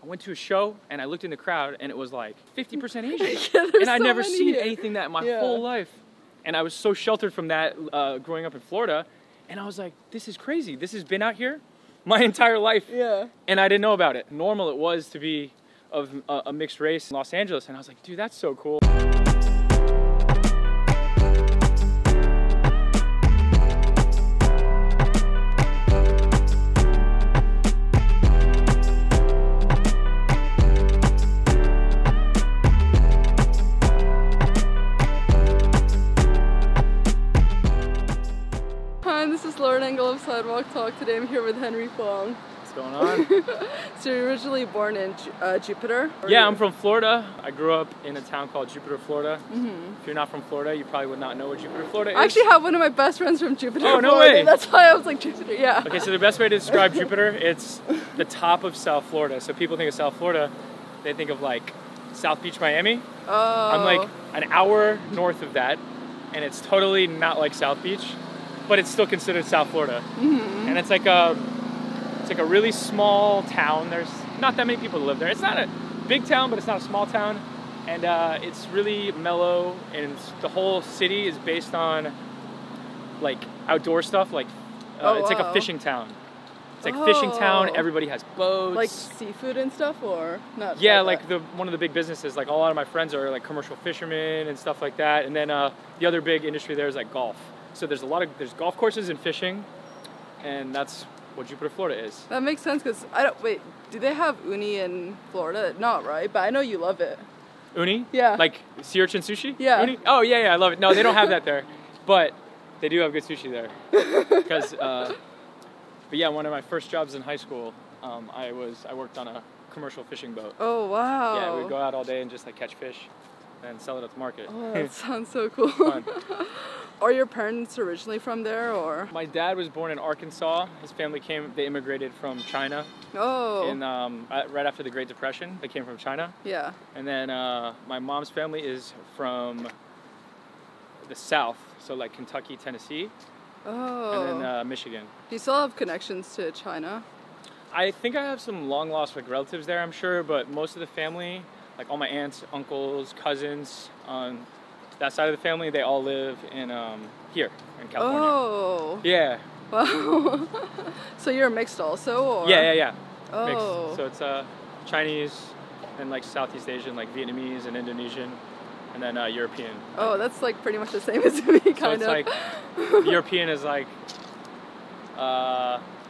went to a show and I looked in the crowd and it was like 50% Asian. Yeah, and I'd never seen here. anything that my whole life. And I was so sheltered from that growing up in Florida. And I was like, this is crazy. This has been out here my entire life. Yeah. And I didn't know about it. Normal it was to be of a mixed race in Los Angeles. And I was like, dude, that's so cool. Sidewalk Talk. Today I'm here with Henry Fong. What's going on? So you're originally born in Jupiter? Yeah, I'm from Florida. I grew up in a town called Jupiter, Florida. If you're not from Florida, you probably would not know what Jupiter, Florida is. I actually have one of my best friends from Jupiter, Oh, no Florida. way! That's why I was like, Jupiter, yeah. Okay, so the best way to describe Jupiter, it's the top of South Florida. So people think of South Florida, they think of like South Beach, Miami. Oh. I'm like an hour north of that, and it's totally not like South Beach, but it's still considered South Florida. And it's like a really small town. There's not that many people that live there. It's not a big town, but it's not a small town. And it's really mellow, and the whole city is based on like outdoor stuff. Like it's like a fishing town. It's like fishing town. Everybody has boats. Like seafood and stuff, or not? Yeah, like one of the big businesses. Like a lot of my friends are like commercial fishermen and stuff like that. And then the other big industry there is like golf. So there's there's golf courses and fishing, and that's what Jupiter, Florida is. That makes sense, because wait, do they have uni in Florida? Not right, but I know you love it. Uni? Yeah. Like sea urchin sushi? Yeah. Uni? Oh yeah, I love it. No, they don't have that there, but they do have good sushi there. Because, but yeah, one of my first jobs in high school, I worked on a commercial fishing boat. Oh wow. Yeah, we'd go out all day and just like catch fish and sell it at the market. Oh, that sounds so cool. Fun. Are your parents originally from there, or? My dad was born in Arkansas. His family they immigrated from China. Oh. In right after the Great Depression, they came from China. Yeah. And then my mom's family is from the South, so like Kentucky, Tennessee. Oh. And then Michigan. Do you still have connections to China? I think I have some long lost like relatives there, I'm sure, but most of the family, like all my aunts, uncles, cousins on that side of the family, they all live in here in California. Oh. Yeah. Wow. So you're mixed also, or? Yeah. Oh. Mixed. So it's Chinese and like Southeast Asian, like Vietnamese and Indonesian, and then European. Oh, that's like pretty much the same as me, kind of. So it's like European is like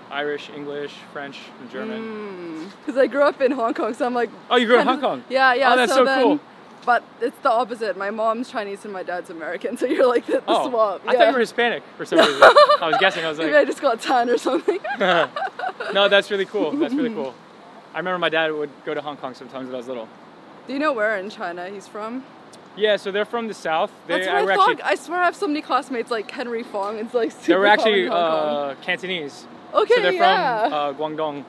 Irish, English, French, and German. Because I grew up in Hong Kong, so I'm like... Oh, you grew up in Hong Kong? Yeah. Oh, that's so cool. But it's the opposite. My mom's Chinese and my dad's American, so you're like the swap. I thought you were Hispanic for some reason. I was guessing. I was like... Maybe I just got tan or something. No, that's really cool. That's really cool. I remember my dad would go to Hong Kong sometimes when I was little. Do you know where in China he's from? Yeah, so they're from the South. That's what I thought. I swear I have so many classmates like Henry Fong. It's like super They were actually Hong Kong. Cantonese. Okay, so they're from Guangdong.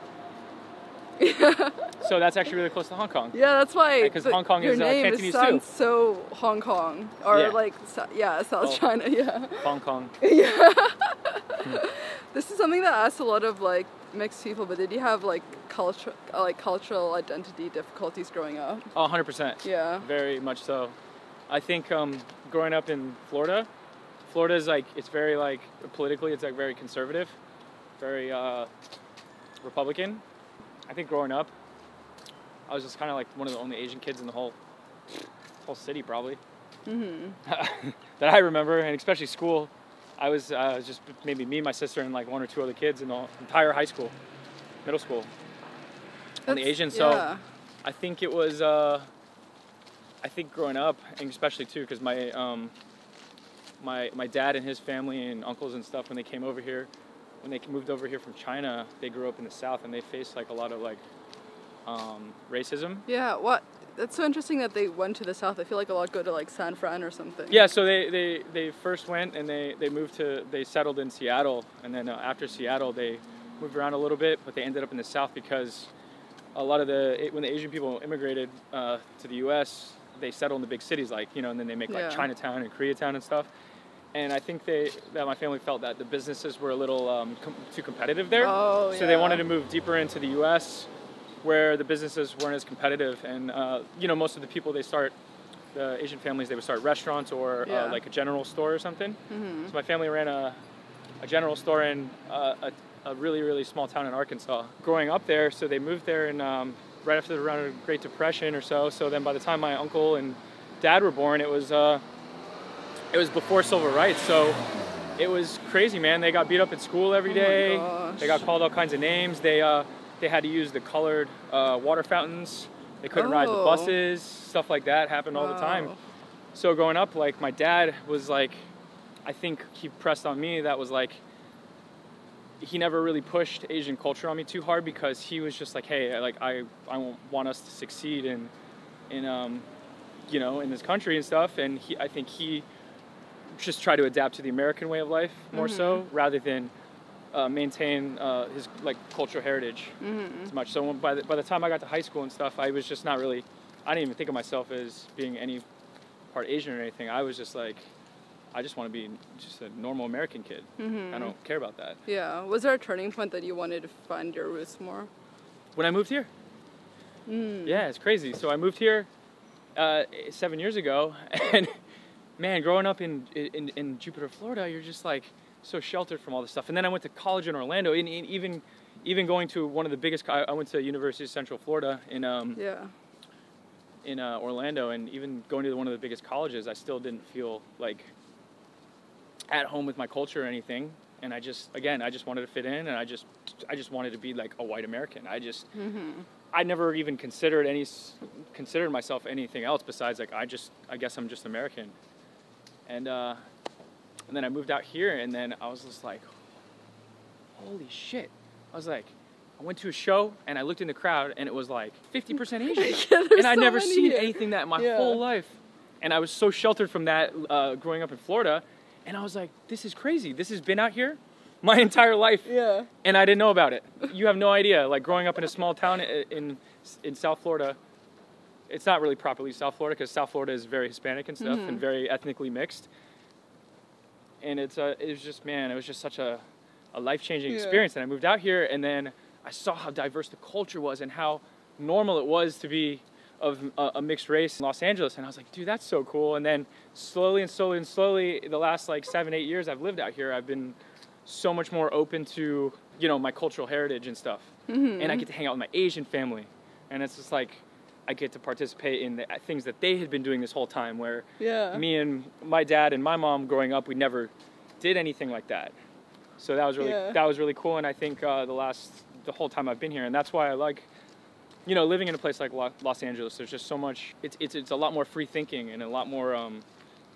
Yeah. So that's actually really close to Hong Kong. Yeah, that's why. Because Hong Kong is Cantonese too. Sounds so Hong Kong, or like South China. Yeah. Hong Kong. Yeah. This is something that I asked a lot of like mixed people. But did you have like cultural identity difficulties growing up? Oh, 100%. Yeah. Very much so. I think growing up in Florida is like, it's very like, politically it's like very conservative, very Republican. I think growing up, I was just kind of like one of the only Asian kids in the whole city probably. That I remember, and especially school. I was just maybe me, my sister, and like one or two other kids in the entire high school, middle school. Only Asian, so I think it was, I think growing up, and especially too, because my dad and his family and uncles and stuff, when they came over here, when they moved over here from China, they grew up in the South, and they faced like a lot of like racism. Yeah, what? That's so interesting that they went to the South. I feel like a lot go to like San Fran or something. Yeah, so they first went and they settled in Seattle, and then after Seattle they moved around a little bit, but they ended up in the South because a lot of when the Asian people immigrated to the U.S., they settle in the big cities, like, you know, and then they make like Chinatown and Koreatown and stuff. And I think that my family felt that the businesses were a little too competitive there. Oh, so they wanted to move deeper into the U.S. where the businesses weren't as competitive, and you know, most of the people the Asian families, they would start restaurants or like a general store or something. So my family ran a general store in a really, really small town in Arkansas. Growing up there, so they moved there in, right after the round of the Great Depression or so. So then by the time my uncle and dad were born, it was before civil rights. So it was crazy, man. They got beat up at school every day. They got called all kinds of names. They had to use the colored water fountains. They couldn't ride the buses. Stuff like that happened all the time. So growing up, like, my dad was like, I think he pressed on me that was like, he never really pushed Asian culture on me too hard, because he was just like, hey, like, I want us to succeed in you know, in this country and stuff. And I think he just tried to adapt to the American way of life more so, rather than maintain his like cultural heritage as much. So by the time I got to high school and stuff, I was just not really, I didn't even think of myself as being any part Asian or anything. I was just like, I just want to be just a normal American kid. I don't care about that. Yeah. Was there a turning point that you wanted to find your roots more? When I moved here. Yeah, it's crazy. So I moved here 7 years ago, and man, growing up in Jupiter, Florida, you're just like so sheltered from all this stuff. And then I went to college in Orlando, and even going to one of the biggest, I went to University of Central Florida in Orlando, and even going to one of the biggest colleges, I still didn't feel like at home with my culture or anything. And I just wanted to fit in, and I just wanted to be like a white American. I never even considered myself anything else besides like, I guess I'm just American. And then I moved out here, and then I was just like, holy shit. I was like, I went to a show, and I looked in the crowd, and it was like 50% Asian. And I'd never seen anything that in my whole life. And I was so sheltered from that growing up in Florida. And I was like, this is crazy. This has been out here my entire life. And I didn't know about it. You have no idea. Like, growing up in a small town in South Florida, it's not really properly South Florida, because South Florida is very Hispanic and stuff, and very ethnically mixed. And it was just, man, it was just such a life-changing experience. And I moved out here, and then I saw how diverse the culture was and how normal it was to be of a mixed race in Los Angeles. And I was like, dude, that's so cool. And then slowly, the last like 7-8 years I've lived out here, I've been so much more open to, you know, my cultural heritage and stuff. And I get to hang out with my Asian family. And it's just like, I get to participate in the things that they had been doing this whole time, where me and my dad and my mom growing up, we never did anything like that. So that was really cool. And I think the whole time I've been here, and that's why I like, you know, living in a place like Los Angeles. There's just so much, it's a lot more free thinking, and a lot more,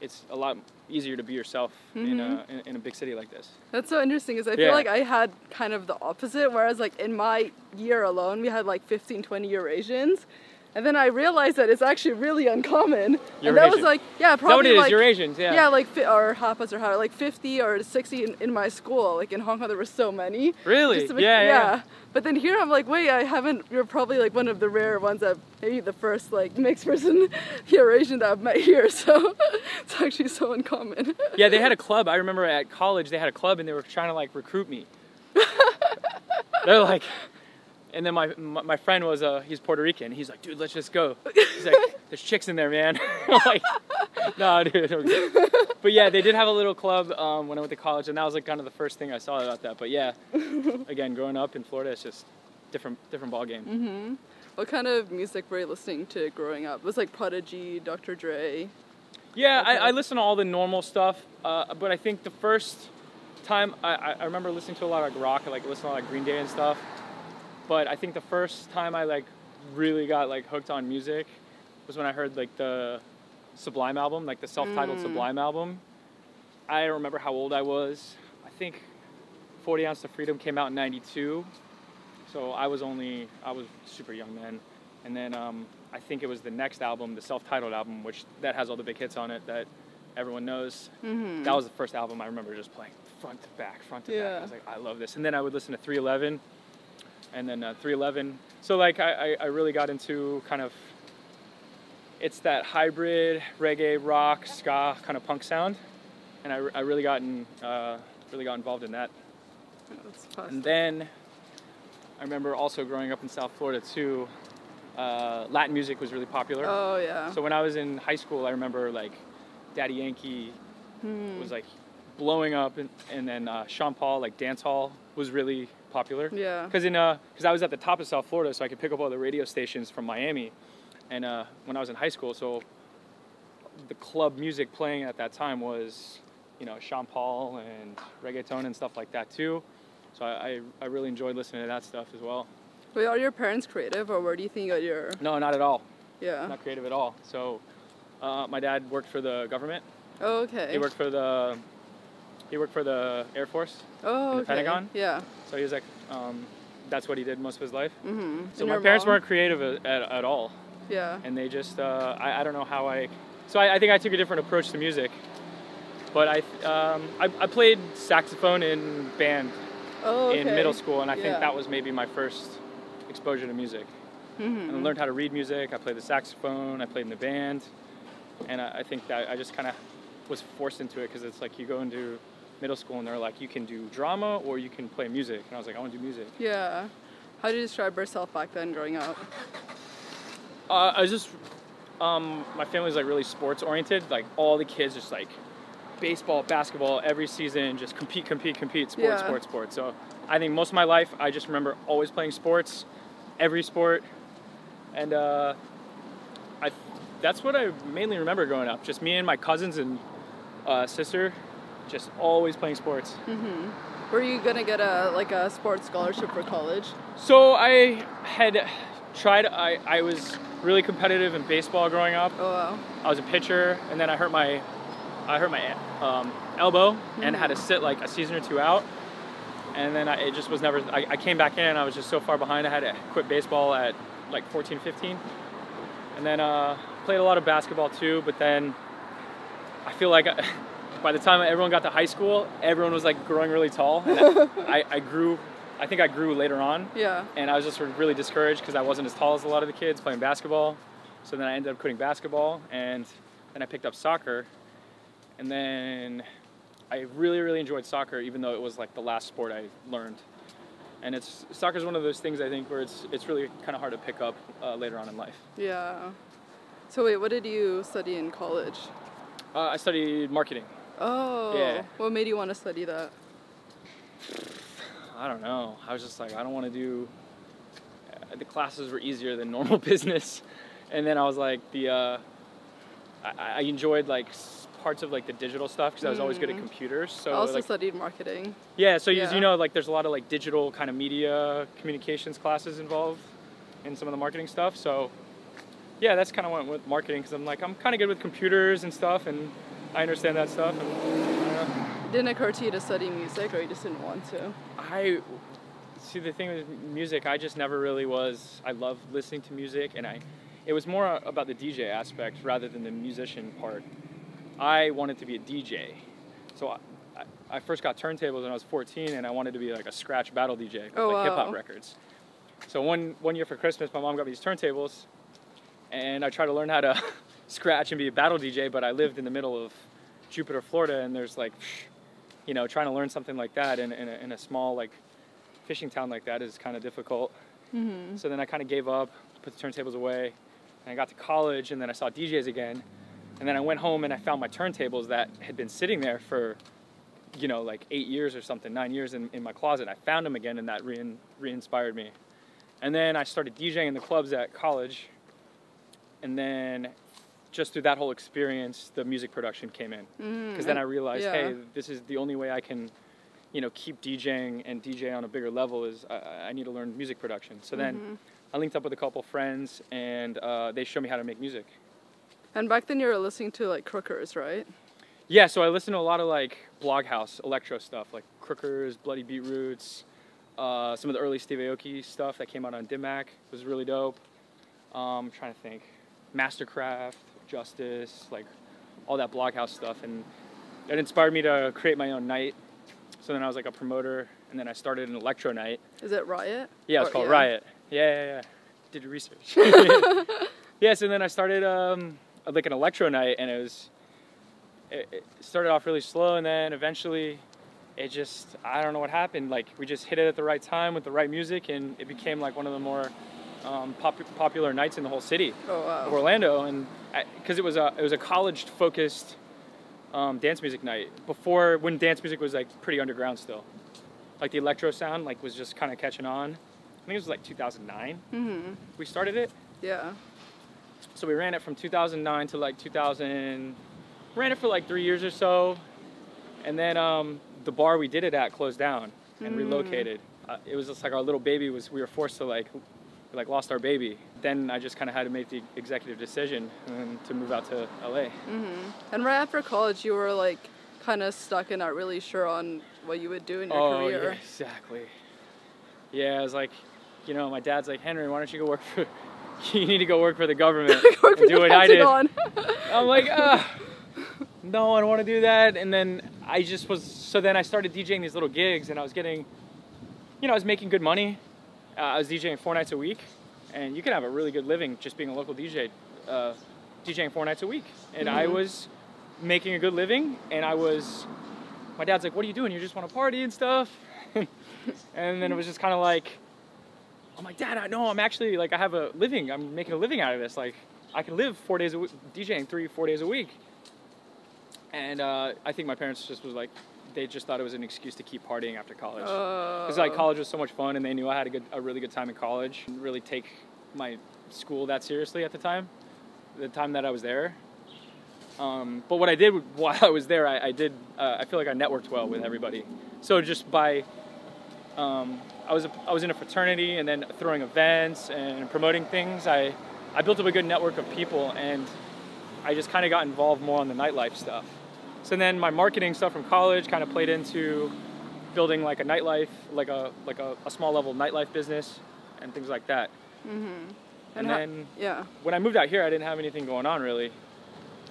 it's a lot easier to be yourself in a big city like this. That's so interesting, because I feel like I had kind of the opposite, whereas like in my year alone, we had like 15-20 Eurasians. And then I realized that it's actually really uncommon. And that was like, probably like... Is, you're Asians, Yeah, like, or half us or half, like 50 or 60 in my school. Like in Hong Kong, there were so many. Really? Yeah. But then here I'm like, wait, you're probably like one of the rare ones that, maybe the first like mixed person Eurasian that I've met here. So it's actually so uncommon. Yeah, they had a club. I remember at college, they had a club, and they were trying to like recruit me. They're like... And then my friend was, he's Puerto Rican. He's like, dude, let's just go. He's like, there's chicks in there, man. I'm like, no, dude. But yeah, they did have a little club when I went to college, and that was like kind of the first thing I saw about that. But yeah, again, growing up in Florida, it's just different ball game. What kind of music were you listening to growing up? It was like Prodigy, Dr. Dre? Yeah, I listened to all the normal stuff, but I think the first time, I remember listening to a lot of rock. I like listened to a lot of Green Day and stuff. But I think the first time I like really got like hooked on music was when I heard like the Sublime album, like the self-titled Sublime album. I don't remember how old I was. I think 40 Ounce to Freedom came out in '92. So I was super young then. And then I think it was the next album, the self-titled album, which that has all the big hits on it that everyone knows. That was the first album I remember just playing front to back. I was like, I love this. And then I would listen to 311. And then 311. So like I really got into kind of, it's that hybrid reggae, rock, ska kind of punk sound, and I really got involved in that. That's fast. And then I remember also growing up in South Florida too, Latin music was really popular. Oh yeah. So when I was in high school, I remember like Daddy Yankee was like blowing up, and then Sean Paul, like dancehall, was really popular. Yeah. Because I was at the top of South Florida, so I could pick up all the radio stations from Miami, and when I was in high school, so the club music playing at that time was, you know, Sean Paul and reggaeton and stuff like that too. So I really enjoyed listening to that stuff as well. Wait, are your parents creative, or where do you think that you're... No, not at all. Yeah. Not creative at all. So my dad worked for the government. Oh, okay. He worked for the Air Force. Oh, in the okay. Pentagon. Yeah. So he was like, that's what he did most of his life. Mm-hmm. So my parents weren't creative at all. Yeah. And they just, I don't know how so I think I took a different approach to music. But I played saxophone in band in middle school, and I think that was maybe my first exposure to music. Mm-hmm. And I learned how to read music. I played the saxophone. I played in the band. And I think that I just kind of was forced into it, because it's like you go into middle school and they're like, you can do drama or you can play music. And I was like, I want to do music. Yeah. How did you describe yourself back then growing up? I was just, my family was like really sports oriented. Like all the kids just like baseball, basketball, every season, just compete, sports. So I think most of my life, I just remember always playing sports, every sport. And that's what I mainly remember growing up. Just me and my cousins and sister, just always playing sports. Mm-hmm. Were you gonna get a sports scholarship for college? So I had tried. I was really competitive in baseball growing up. Oh wow. I was a pitcher, and then I hurt my elbow and had to sit like a season or two out. And then it just was never. I came back in, and I was just so far behind. I had to quit baseball at like 14, 15, and then played a lot of basketball too. But then I feel like by the time everyone got to high school, everyone was like growing really tall. And I grew. I think I grew later on. Yeah. And I was just sort of really discouraged because I wasn't as tall as a lot of the kids playing basketball. So then I ended up quitting basketball, and then I picked up soccer. And then I really, really enjoyed soccer, even though it was like the last sport I learned. And soccer is one of those things, I think, where it's really kind of hard to pick up later on in life. Yeah. So wait, what did you study in college? I studied marketing. Oh. Yeah. What made you want to study that? I don't know. I was just like, I don't want to do... the classes were easier than normal business. And then I was like, I enjoyed like parts of like the digital stuff because I was always good at computers. So I also like, studied marketing. Yeah, so you know, like there's a lot of like digital kind of media communications classes involved in some of the marketing stuff. So yeah, that's kind of went with marketing because I'm kind of good with computers and stuff, and I understand that stuff. And didn't occur to you to study music, or you just didn't want to? See, the thing with music, I just never really was. I love listening to music, and it was more about the DJ aspect rather than the musician part. I wanted to be a DJ. So I first got turntables when I was 14, and I wanted to be like a scratch battle DJ with hip-hop records. So one year for Christmas, my mom got me these turntables, and I tried to learn how to scratch and be a battle DJ, but I lived in the middle of Jupiter, Florida, and there's like, you know, trying to learn something like that in a small like fishing town like that is kind of difficult. Mm-hmm. So then I kind of gave up, put the turntables away, and I got to college, and then I saw DJs again. And then I went home and I found my turntables that had been sitting there for, you know, like 8 years or something, 9 years in my closet. I found them again, and that re-inspired me. And then I started DJing in the clubs at college. And then just through that whole experience, the music production came in. Because then I realized, hey, this is the only way I can, you know, keep DJing and DJ on a bigger level is I need to learn music production. So then I linked up with a couple friends, and they showed me how to make music. And back then you were listening to like Crookers, right? Yeah, so I listened to a lot of like Bloghouse electro stuff, like Crookers, Bloody Beetroots, some of the early Steve Aoki stuff that came out on Dimac was really dope. I'm trying to think. Mastercraft, Justice, like all that Bloghouse stuff, and it inspired me to create my own night. So then I was like a promoter, and then I started an electro night. Is it Riot? Yeah, it's called Riot. Yeah. Did your research. Yeah, so then I started like an electro night, and it started off really slow, and then eventually it just, I don't know what happened. Like, we just hit it at the right time with the right music, and it became like one of the more popular nights in the whole city of Orlando. And because it was a college-focused dance music night before, when dance music was like pretty underground still. Like the electro sound like was just kind of catching on. I think it was like 2009 we started it. Yeah. So we ran it from 2009 to like 2000. Ran it for like 3 years or so, and then the bar we did it at closed down and relocated. It was just like our little baby we were forced to like lost our baby. Then I just kind of had to make the executive decision to move out to LA. And right after college, you were like kind of stuck and not really sure on what you would do in your career. Yeah, exactly. Yeah, I was like, you know, my dad's like, Henry, why don't you go work for, you need to go work for the government and do what I did. I'm like, no, I don't want to do that. And then then I started DJing these little gigs, and I was getting, you know, I was making good money. I was DJing 4 nights a week, and you can have a really good living just being a local DJ, DJing 4 nights a week. And I was making a good living, and my dad's like, what are you doing? You just want to party and stuff? And then it was just kind of like, I'm like, Dad, I'm actually, like, I have a living. I'm making a living out of this. Like, I can live 4 days a week, DJing 3-4 days a week. And I think my parents just was like, they just thought it was an excuse to keep partying after college. Because like college was so much fun, and they knew I had a really good time in college. Didn't really take my school that seriously at the time that I was there. But what I did while I was there, I feel like I networked well with everybody. So just by, I was in a fraternity, and then throwing events and promoting things, I built up a good network of people, and I just kind of got involved more on the nightlife stuff. So then my marketing stuff from college kind of played into building like a nightlife, like a small level nightlife business and things like that. And then when I moved out here, I didn't have anything going on really.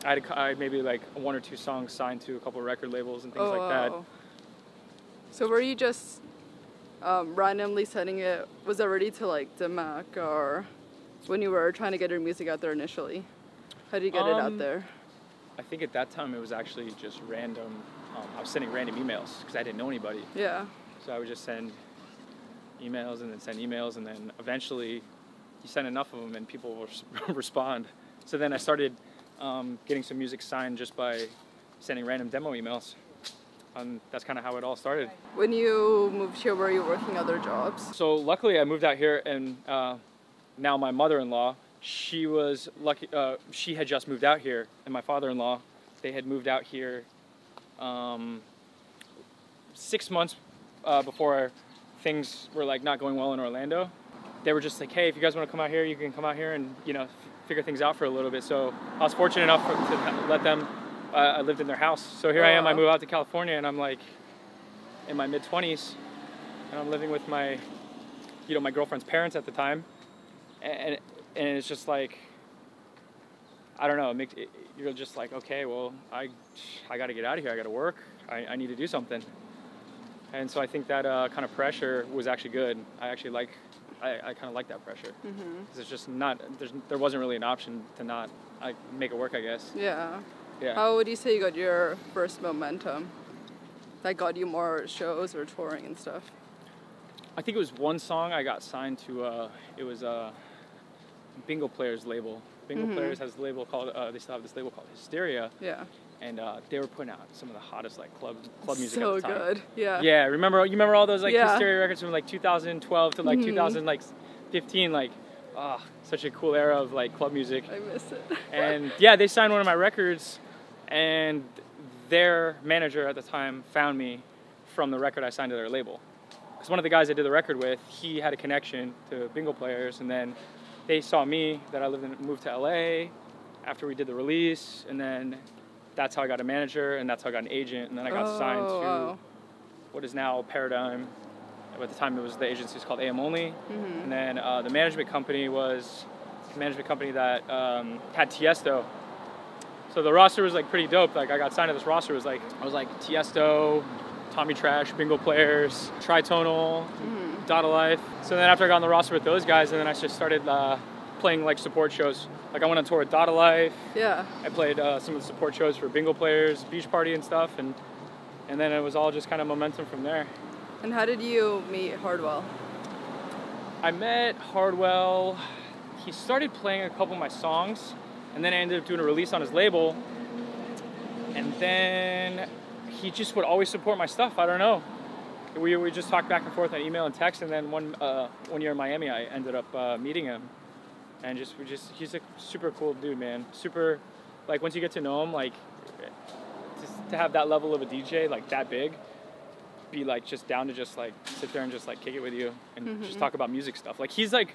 I had maybe like 1 or 2 songs signed to a couple of record labels and things like that. So were you just randomly sending it? Was it already to like the Mac, or when you were trying to get your music out there initially? How did you get it out there? I think at that time it was actually just random. I was sending random emails because I didn't know anybody. Yeah. So I would just send emails and then send emails, and then eventually you send enough of them and people will respond. So then I started getting some music signed just by sending random demo emails. That's kind of how it all started. When you moved here, were you working other jobs? So luckily I moved out here, and now my mother-in-law, she was lucky, she had just moved out here, and my father-in-law, they had moved out here 6 months before things were like not going well in Orlando. They were just like, hey, if you guys want to come out here, you can come out here and, you know, figure things out for a little bit. So I was fortunate enough to let them, I lived in their house. So here I am, I move out to California, and I'm like in my mid-20s, and I'm living with my, you know, my girlfriend's parents at the time. And it's just like, I don't know, you're just like, okay, well, I got to get out of here. I got to work. I need to do something. And so I think that kind of pressure was actually good. I kind of like that pressure. Because it's just there wasn't really an option to not make it work, I guess. Yeah. Yeah. How would you say you got your first momentum? That got you more shows or touring and stuff? I think it was one song I got signed to, it was Bingo Players label. Bingo Players has a label called, they still have this label called Hysteria. Yeah. And they were putting out some of the hottest like club music so at the time. So good, yeah. Yeah, you remember all those like Hysteria records from like 2012 to like 2015, like, such a cool era of like club music. I miss it. And yeah, they signed one of my records, and their manager at the time found me from the record I signed to their label. Because one of the guys I did the record with, he had a connection to Bingo Players, and then they saw me, that I moved to LA after we did the release, and then that's how I got a manager, and that's how I got an agent, and then I got signed to what is now Paradigm. At the time, it was the agency was called AM Only, and then the management company was a management company that had Tiesto. So the roster was like pretty dope. Like I got signed to this roster. I was like Tiesto, Tommy Trash, Bingo Players, Tritonal, Dada Life. So then after I got on the roster with those guys, and then I just started playing like support shows. Like I went on tour with Dada Life. Yeah. I played some of the support shows for Bingo Players, Beach Party and stuff, and And then it was all just kind of momentum from there. And how did you meet Hardwell? I met Hardwell. He started playing a couple of my songs, and then I ended up doing a release on his label. And then he just would always support my stuff. I don't know. We just talked back and forth on email and text, and then one year in Miami, I ended up meeting him. And he's a super cool dude, man. Super, like, once you get to know him, like, just to have that level of a DJ, like, that big, be, like, just down to just, like, sit there and just, like, kick it with you and just talk about music stuff. Like, he's like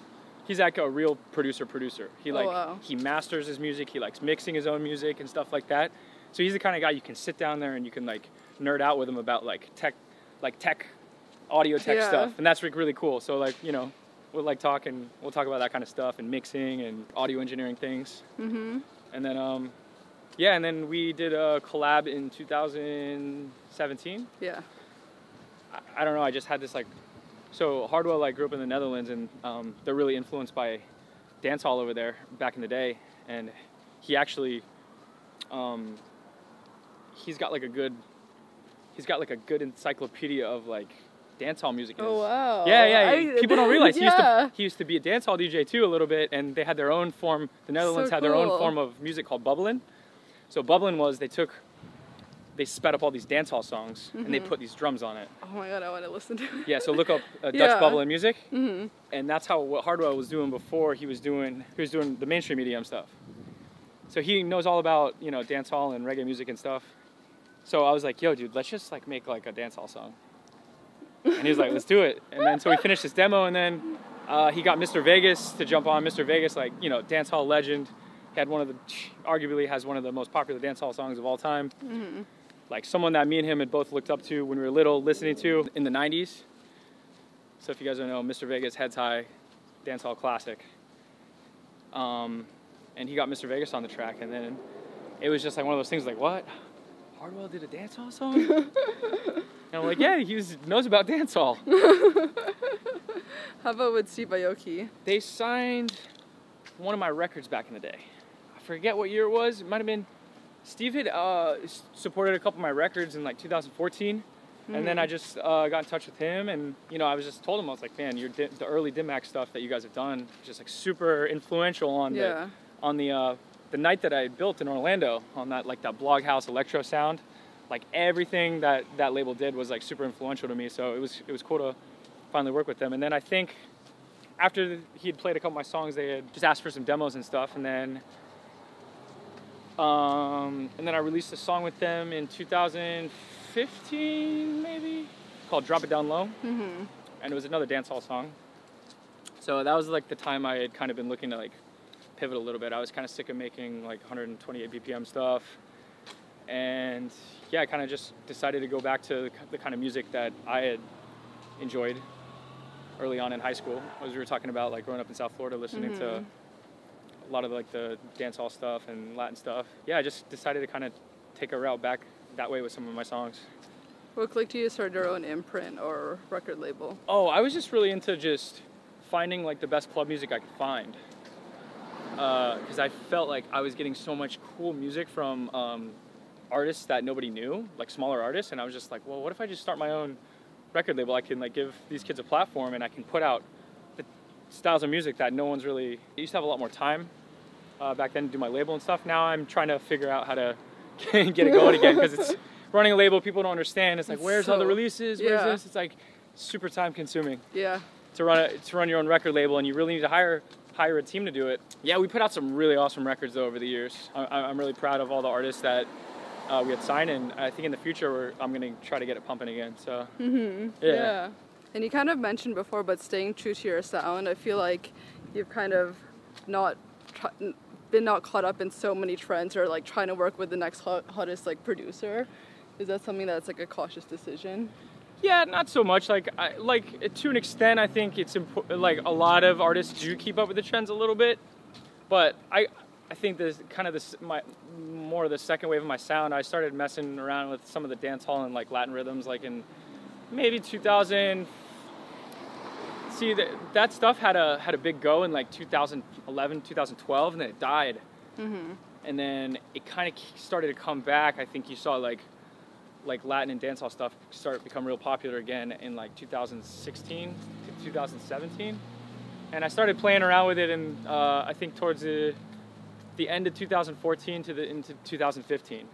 a real producer. He, like, he masters his music. He likes mixing his own music and stuff like that. So he's the kind of guy you can sit down there and you can, like, nerd out with him about, like, audio tech stuff. And that's, like, really cool. So, like, you know, we'll talk about that kind of stuff and mixing and audio engineering things. And then, yeah, and then we did a collab in 2017. Yeah. I don't know, I just had this, like, so Hardwell, like, grew up in the Netherlands, and they're really influenced by dancehall over there back in the day. And he actually, he's got like a good encyclopedia of, like, dancehall music. Oh, wow. Yeah. People don't realize he used to be a dancehall DJ too a little bit, and they had their own form. The Netherlands had their own form of music called bubbling. So bubbling was they sped up all these dancehall songs and they put these drums on it. Oh my god, I want to listen to it. Yeah, so look up Dutch bubbling music, and that's what Hardwell was doing before he was doing the mainstream EDM stuff. So he knows all about, you know, dancehall and reggae music and stuff. So I was like, yo, dude, let's just, like, make, like, a dancehall song. And he was like, let's do it. And then so we finished this demo, and then he got Mr. Vegas to jump on. Mr. Vegas, like, you know, dancehall legend. He had arguably has one of the most popular dancehall songs of all time. Like, someone that me and him had both looked up to when we were little, listening to in the 90s. So if you guys don't know, Mr. Vegas, Heads High, dancehall classic. And he got Mr. Vegas on the track, and then it was just like one of those things, like, what? Hardwell did a dancehall song? And I'm like, yeah, he knows about dancehall. How about with Steve Aoki? They signed one of my records back in the day. I forget what year it was. It might have been, Steve had supported a couple of my records in, like, 2014. And then I just got in touch with him, and, you know, I was just told him, I was like, man, the early Dimac stuff that you guys have done, just, like, super influential on the night that I built in Orlando, on that, like, that blog house electro sound. Like, everything that label did was, like, super influential to me. So it was cool to finally work with them. And then I think after he had played a couple of my songs, they had just asked for some demos and stuff. And then I released a song with them in 2015, maybe, called Drop It Down Low. And it was another dancehall song. So that was, like, the time I had kind of been looking to, like, pivot a little bit. I was kind of sick of making, like, 128 BPM stuff. And yeah, I kind of just decided to go back to the kind of music that I had enjoyed early on in high school. As we were talking about, like, growing up in South Florida, listening to a lot of, like, the dancehall stuff and Latin stuff. Yeah, I just decided to kind of take a route back that way with some of my songs. What clicked you to start your own imprint or record label? Oh, I was just really into just finding, like, the best club music I could find. Because I felt like I was getting so much cool music from artists that nobody knew, like smaller artists, and I was just like, well, what if I just start my own record label? I can, like, give these kids a platform, and I can put out the styles of music that no one's really... I used to have a lot more time back then to do my label and stuff. Now I'm trying to figure out how to get it going again, because it's running a label, people don't understand. It's like, where's all the releases? Where's this? It's like super time consuming. Yeah. To run your own record label, and you really need to hire a team to do it. Yeah, we put out some really awesome records though over the years. I'm really proud of all the artists that we had signed, and I think in the future I'm going to try to get it pumping again. So yeah. And you kind of mentioned before, but staying true to your sound, I feel like you've kind of been not caught up in so many trends, or, like, trying to work with the next hottest, like, producer. Is that something that's, like, a cautious decision? Yeah, not so much. Like to an extent, I think it's important. Like, a lot of artists do keep up with the trends a little bit, but I think there's kind of more of the second wave of my sound. I started messing around with some of the dancehall and, like, Latin rhythms, like in maybe 2000. See, that stuff had a big go in, like, 2011, 2012, and then it died. And then it kind of started to come back. I think you saw, like like Latin and dancehall stuff start to become real popular again in like 2016 to 2017. And I started playing around with it in, I think towards the end of 2014 into 2015.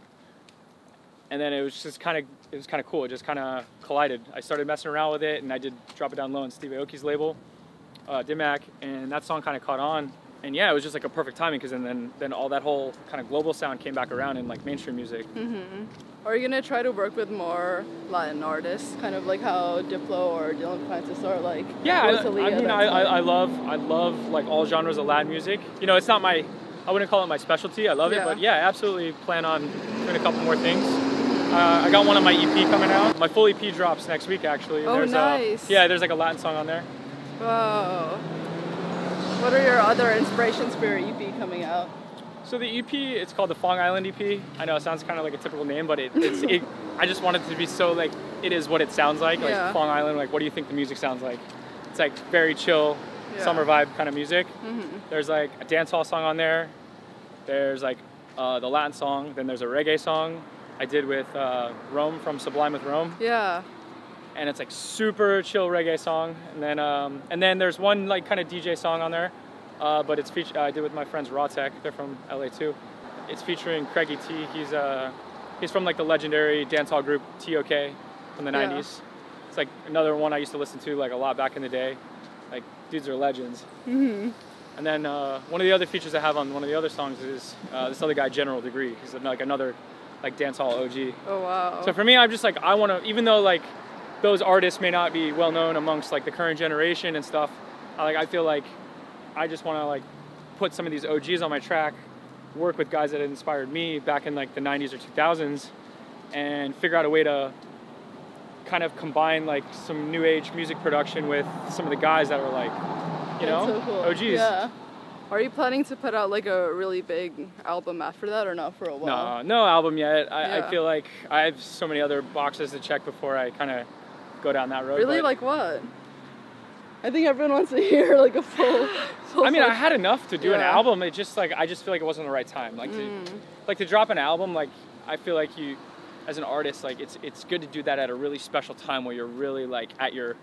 And then it was kind of cool. It just kind of collided. I started messing around with it, and I did Drop It Down Low on Steve Aoki's label, Dimac, and that song kind of caught on. And yeah, it was just like a perfect timing, because then all that whole kind of global sound came back around in like mainstream music. Mm-hmm. Are you gonna try to work with more Latin artists, kind of like how Diplo or Dylan Francis or like? Yeah, I love like all genres of Latin music. You know, it's not I wouldn't call it my specialty. I love it, but yeah, I absolutely plan on doing a couple more things. I got one on my EP coming out. My full EP drops next week, actually. Oh, nice. There's like a Latin song on there. Wow. What are your other inspirations for your EP coming out? So the EP, it's called the Fong Island EP. I know it sounds kind of like a typical name, but I just wanted it to be so like, it is what it sounds like. Like Fong Island, like what do you think the music sounds like? It's like very chill, summer vibe kind of music. Mm-hmm. There's like a dancehall song on there. There's like the Latin song. Then there's a reggae song I did with Rome from Sublime with Rome. Yeah. And it's like super chill reggae song. And then there's one like kind of DJ song on there, but it's I did with my friends Raw Tech. They're from LA too. It's featuring Craigie T. He's from like the legendary dancehall group TOK from the 90s. It's like another one I used to listen to like a lot back in the day. Like dudes are legends. Mm-hmm. And then one of the other features I have on one of the other songs is this other guy, General Degree. He's like another like dancehall OG. Oh wow. So for me, I'm just like, I want to, even though like those artists may not be well known amongst like the current generation and stuff, I feel like I just want to like put some of these OGs on my track, work with guys that had inspired me back in like the 90s or 2000s, and figure out a way to kind of combine like some new age music production with some of the guys that are like, you know, so cool. OGs. Yeah. Are you planning to put out like a really big album after that, or not for a while? No album yet. I feel like I have so many other boxes to check before I kind of go down that road. Like what? I think everyone wants to hear like a full I mean, I had enough to do an album. It just like, I just feel like it wasn't the right time. Like to drop an album, like I feel like you, as an artist, like it's good to do that at a really special time where you're really like at your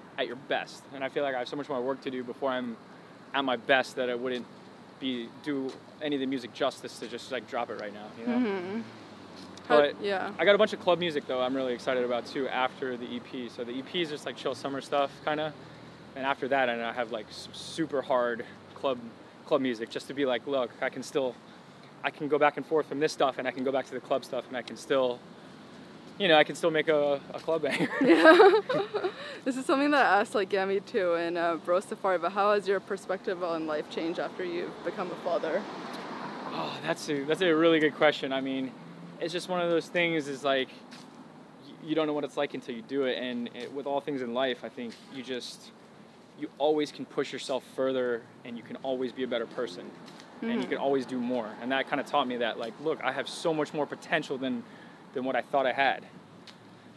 best. And I feel like I have so much more work to do before I'm at my best that I wouldn't do any of the music justice to just like drop it right now, you know? Mm-hmm. But I got a bunch of club music though I'm really excited about too after the EP. So the EP is just like chill summer stuff kind of, and after that I have like some super hard club music just to be like, look, I can go back and forth from this stuff and I can go back to the club stuff and I can still, you know, I can still make a club banger. Yeah. This is something that I asked like Gammy too and Bro Safari, but how has your perspective on life changed after you've become a father? Oh, that's a really good question. I mean, it's just one of those things is like, you don't know what it's like until you do it. And with all things in life, I think you always can push yourself further and you can always be a better person. Mm-hmm. And you can always do more. And that kind of taught me that like, look, I have so much more potential than what I thought I had.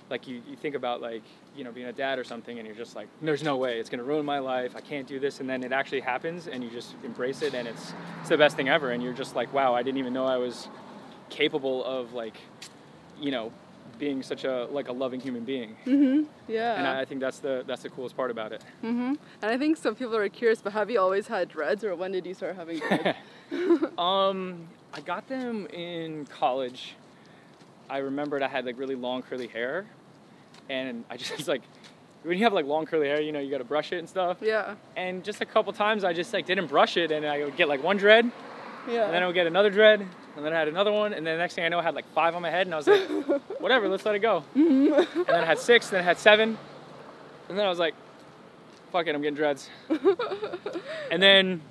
Like you think about like, you know, being a dad or something and you're just like, there's no way, it's gonna ruin my life, I can't do this, and then it actually happens and you just embrace it and it's the best thing ever, and you're just like, wow, I didn't even know I was capable of like, you know, being such a loving human being. Mm-hmm. Yeah. And I think that's the coolest part about it. Mm-hmm. And I think some people are curious, but have you always had dreads, or when did you start having dreads? I got them in college. I remembered I had like really long curly hair, and I just like, when you have like long curly hair, you know, you got to brush it and stuff. Yeah. And just a couple times I just like didn't brush it, and I would get like one dread. Yeah. And then I would get another dread, and then I had another one, and then the next thing I know I had like 5 on my head, and I was like, whatever, let's let it go. Mm-hmm. And then I had 6, then I had 7, and then I was like, fuck it, I'm getting dreads. And then,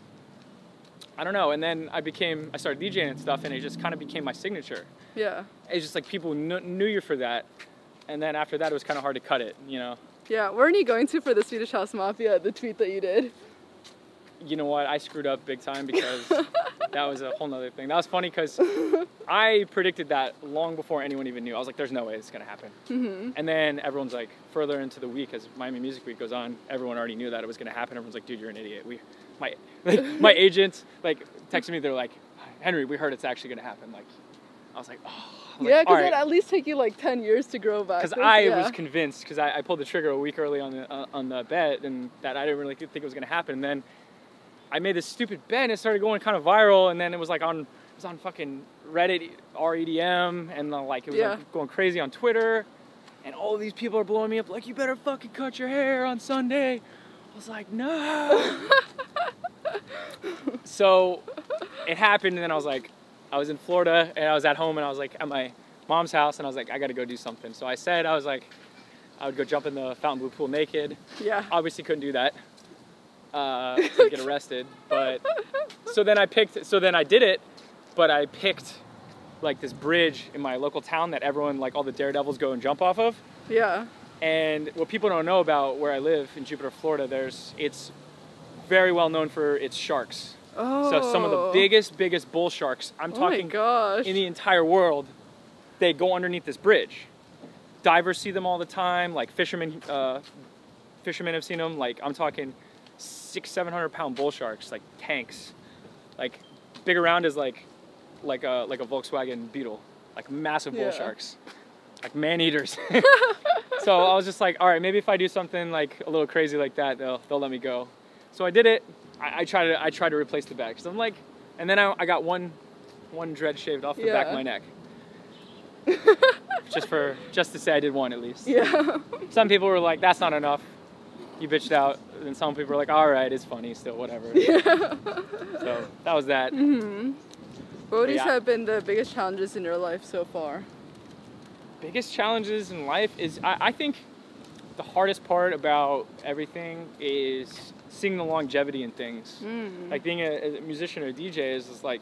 I don't know, and then I started DJing and stuff, and it just kind of became my signature. Yeah. It's just like people knew you for that, and then after that it was kind of hard to cut it, you know? Yeah, where are you going to for the Swedish House Mafia, the tweet that you did? You know what, I screwed up big time because that was a whole nother thing. That was funny because I predicted that long before anyone even knew. I was like, there's no way it's going to happen. Mm-hmm. And then everyone's like, further into the week, as Miami Music Week goes on, everyone already knew that it was going to happen. Everyone's like, dude, you're an idiot. My agents like texted me, they're like, Henry, we heard it's actually going to happen. Like, I was like, oh. Yeah, because it at least take you like 10 years to grow back. Because I was convinced, because I pulled the trigger a week early on the bet, and that I didn't really think it was going to happen. And then I made this stupid bet, and it started going kind of viral, and then it was like on fucking Reddit, REDM, and like it was like going crazy on Twitter, and all of these people are blowing me up like, you better fucking cut your hair on Sunday. I was like, no. So it happened, and then I was like, I was in Florida, and I was at home, and I was like at my mom's house, and I was like, I gotta go do something. So I said, I was like, I would go jump in the Fountain Blue pool naked. Yeah. Obviously couldn't do that. To get arrested. But so then I did it, but I picked like this bridge in my local town that everyone, like all the daredevils, go and jump off of. Yeah. And what people don't know about where I live in Jupiter, Florida, it's very well known for its sharks. Oh. So some of the biggest bull sharks, I'm talking in the entire world, they go underneath this bridge. Divers see them all the time, like fishermen have seen them, like I'm talking 600-700 pound bull sharks, like tanks, like big around is like a Volkswagen Beetle, like massive bull sharks, like man eaters. So I was just like, all right, maybe if I do something like a little crazy like that, they'll let me go. So I did it. I tried to replace the back, because I'm like, and then I got one dread shaved off the back of my neck. just to say I did one at least. Yeah. Some people were like, that's not enough. You bitched out. And some people were like, all right, it's funny still, whatever. Yeah. So that was that. Mm-hmm. What have been the biggest challenges in your life so far? Biggest challenges in life is, I think the hardest part about everything is seeing the longevity in things. Mm. Like being a musician or a DJ is like,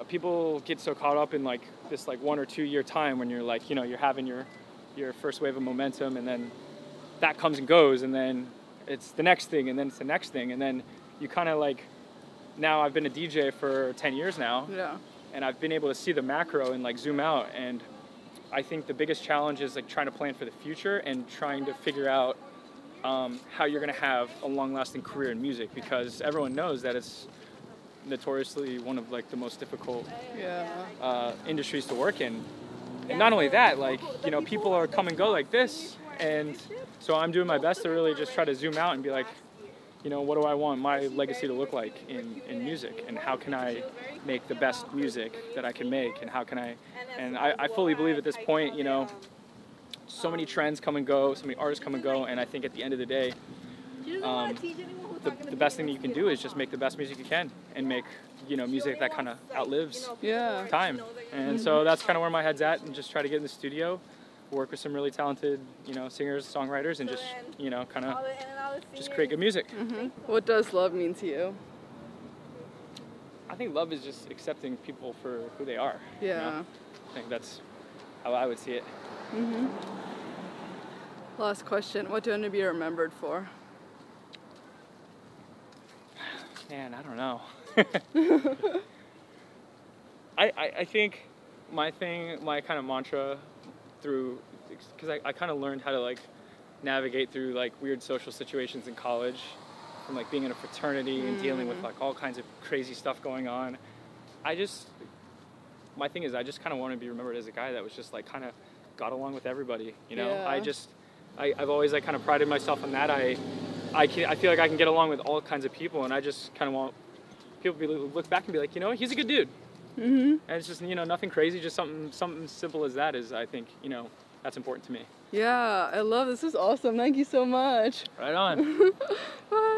people get so caught up in like this like 1 or 2 year time when you're like, you know, you're having your first wave of momentum, and then that comes and goes, and then it's the next thing, and then it's the next thing, and then you kind of like, now I've been a DJ for 10 years now, and I've been able to see the macro and like zoom out, and I think the biggest challenge is like trying to plan for the future and trying to figure out how you're going to have a long-lasting career in music, because everyone knows that it's notoriously one of like the most difficult industries to work in. And not only that, like, you know, people are come and go like this, and so I'm doing my best to really just try to zoom out and be like, you know, what do I want my legacy to look like in music, and how can I make the best music that I can make, and how can I fully believe at this point, you know, so many trends come and go, so many artists come and go, and I think at the end of the day, the best thing that you can do is just make the best music you can, and make, you know, music that kind of outlives time. And so that's kind of where my head's at, and just try to get in the studio, work with some really talented, you know, singers, songwriters, and just, you know, kind of just create good music. Mm-hmm. What does love mean to you? I think love is just accepting people for who they are. Yeah. You know? I think that's how I would see it. Mm-hmm. Last question. What do you want to be remembered for? Man, I don't know. I think my kind of mantra through, because I kind of learned how to like navigate through like weird social situations in college, from like being in a fraternity and dealing with like all kinds of crazy stuff going on. My thing is, I just kind of want to be remembered as a guy that was just like kind of got along with everybody, you know? Yeah. I've always like kind of prided myself on that. I feel like I can get along with all kinds of people, and I just kind of want people to look back and be like, you know, he's a good dude. Mm-hmm. And it's just, you know, nothing crazy, just something simple as that is, I think, you know, that's important to me. Yeah, I love this. This is awesome. Thank you so much. Right on. Bye.